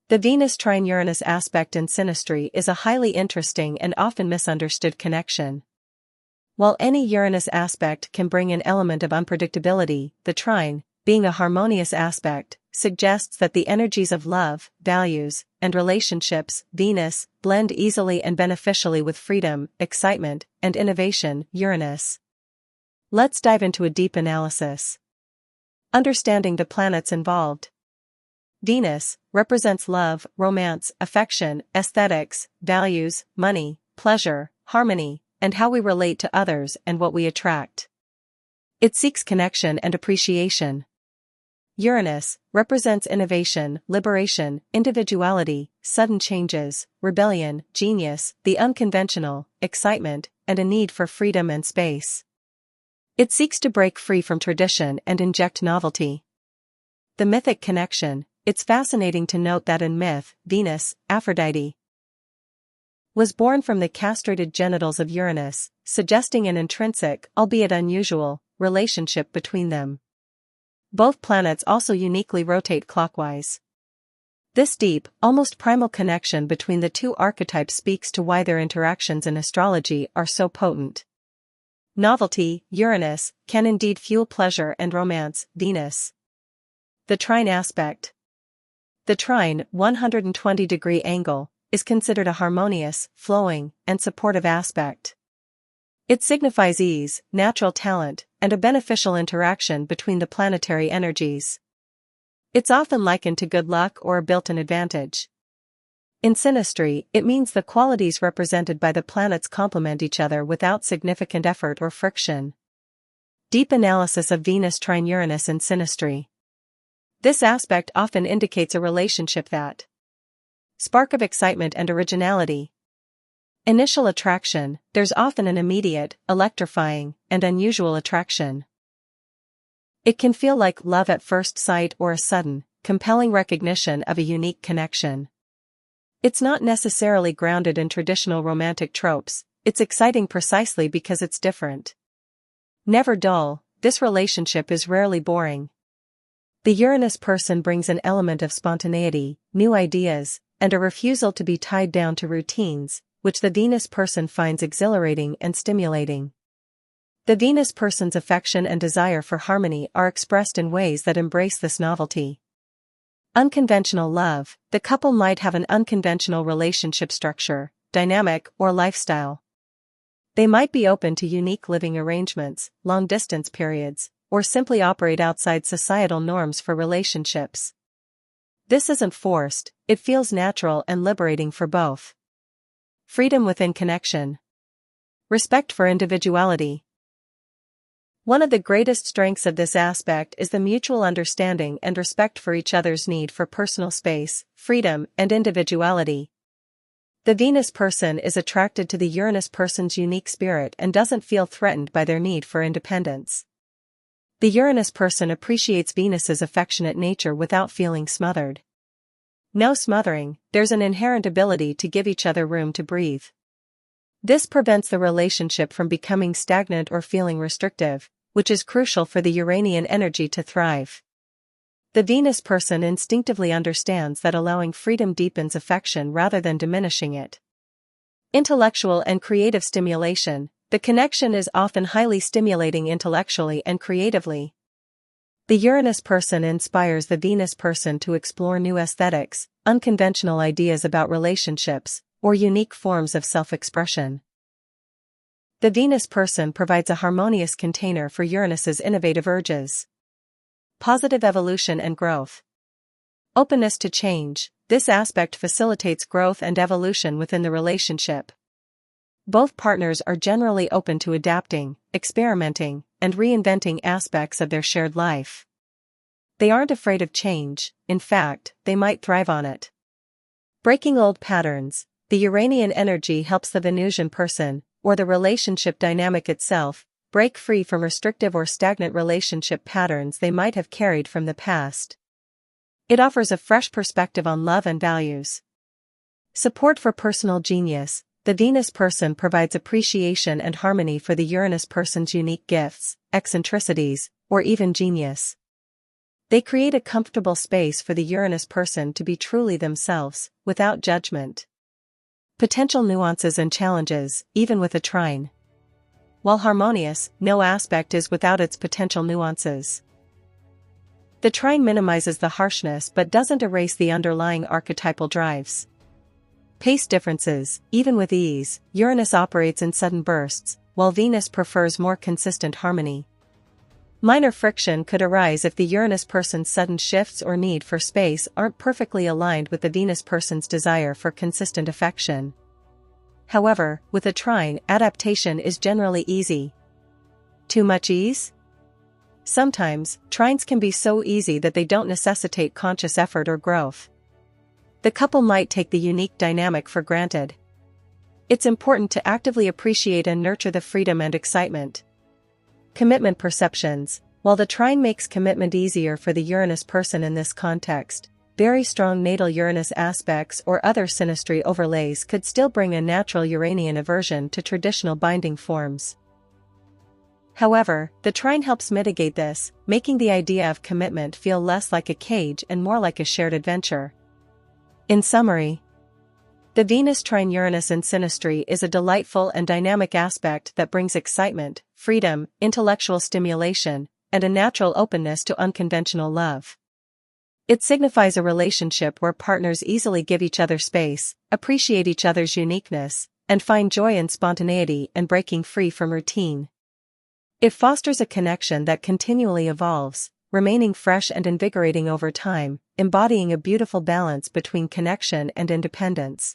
The Venus trine Uranus aspect in Synastry is a highly interesting and often misunderstood connection. While any Uranus aspect can bring an element of unpredictability, the trine, being a harmonious aspect, suggests that the energies of love, values, and relationships, Venus, blend easily and beneficially with freedom, excitement, and innovation, Uranus. Let's dive into a deep analysis. Understanding the planets involved. Venus represents love, romance, affection, aesthetics, values, money, pleasure, harmony, and how we relate to others and what we attract. It seeks connection and appreciation. Uranus represents innovation, liberation, individuality, sudden changes, rebellion, genius, the unconventional, excitement, and a need for freedom and space. It seeks to break free from tradition and inject novelty. The mythic connection. It's fascinating to note that in myth, Venus, Aphrodite, was born from the castrated genitals of Uranus, suggesting an intrinsic, albeit unusual, relationship between them. Both planets also uniquely rotate clockwise. This deep, almost primal connection between the two archetypes speaks to why their interactions in astrology are so potent. Novelty, Uranus, can indeed fuel pleasure and romance, Venus. The trine aspect. The trine, 120-degree angle, is considered a harmonious, flowing, and supportive aspect. It signifies ease, natural talent, and a beneficial interaction between the planetary energies. It's often likened to good luck or a built-in advantage. In Synastry, it means the qualities represented by the planets complement each other without significant effort or friction. Deep analysis of Venus trine Uranus in Synastry. This aspect often indicates a relationship that spark of excitement and originality. Initial attraction, there's often an immediate, electrifying, and unusual attraction. It can feel like love at first sight or a sudden, compelling recognition of a unique connection. It's not necessarily grounded in traditional romantic tropes, it's exciting precisely because it's different. Never dull, this relationship is rarely boring. The Uranus person brings an element of spontaneity, new ideas, and a refusal to be tied down to routines, which the Venus person finds exhilarating and stimulating. The Venus person's affection and desire for harmony are expressed in ways that embrace this novelty. Unconventional love, the couple might have an unconventional relationship structure, dynamic, or lifestyle. They might be open to unique living arrangements, long-distance periods, or simply operate outside societal norms for relationships. This isn't forced, it feels natural and liberating for both. Freedom within connection. Respect for individuality. One of the greatest strengths of this aspect is the mutual understanding and respect for each other's need for personal space, freedom, and individuality. The Venus person is attracted to the Uranus person's unique spirit and doesn't feel threatened by their need for independence. The Uranus person appreciates Venus's affectionate nature without feeling smothered. No smothering, there's an inherent ability to give each other room to breathe. This prevents the relationship from becoming stagnant or feeling restrictive, which is crucial for the Uranian energy to thrive. The Venus person instinctively understands that allowing freedom deepens affection rather than diminishing it. Intellectual and creative stimulation. The connection is often highly stimulating intellectually and creatively. The Uranus person inspires the Venus person to explore new aesthetics, unconventional ideas about relationships, or unique forms of self-expression. The Venus person provides a harmonious container for Uranus's innovative urges. Positive evolution and growth. Openness to change. This aspect facilitates growth and evolution within the relationship. Both partners are generally open to adapting, experimenting, and reinventing aspects of their shared life. They aren't afraid of change, in fact, they might thrive on it. Breaking old patterns. The Uranian energy helps the Venusian person, or the relationship dynamic itself, break free from restrictive or stagnant relationship patterns they might have carried from the past. It offers a fresh perspective on love and values. Support for personal genius. The Venus person provides appreciation and harmony for the Uranus person's unique gifts, eccentricities, or even genius. They create a comfortable space for the Uranus person to be truly themselves, without judgment. Potential nuances and challenges, even with a trine. While harmonious, no aspect is without its potential nuances. The trine minimizes the harshness but doesn't erase the underlying archetypal drives. Pace differences. Even with ease, Uranus operates in sudden bursts, while Venus prefers more consistent harmony. Minor friction could arise if the Uranus person's sudden shifts or need for space aren't perfectly aligned with the Venus person's desire for consistent affection. However, with a trine, adaptation is generally easy. Too much ease? Sometimes, trines can be so easy that they don't necessitate conscious effort or growth. The couple might take the unique dynamic for granted. It's important to actively appreciate and nurture the freedom and excitement. Commitment perceptions. While the trine makes commitment easier for the Uranus person in this context, very strong natal Uranus aspects or other synastry overlays could still bring a natural Uranian aversion to traditional binding forms. However, the trine helps mitigate this, making the idea of commitment feel less like a cage and more like a shared adventure. In summary, the Venus trine Uranus in synastry is a delightful and dynamic aspect that brings excitement, freedom, intellectual stimulation, and a natural openness to unconventional love. It signifies a relationship where partners easily give each other space, appreciate each other's uniqueness, and find joy in spontaneity and breaking free from routine. It fosters a connection that continually evolves, remaining fresh and invigorating over time, embodying a beautiful balance between connection and independence.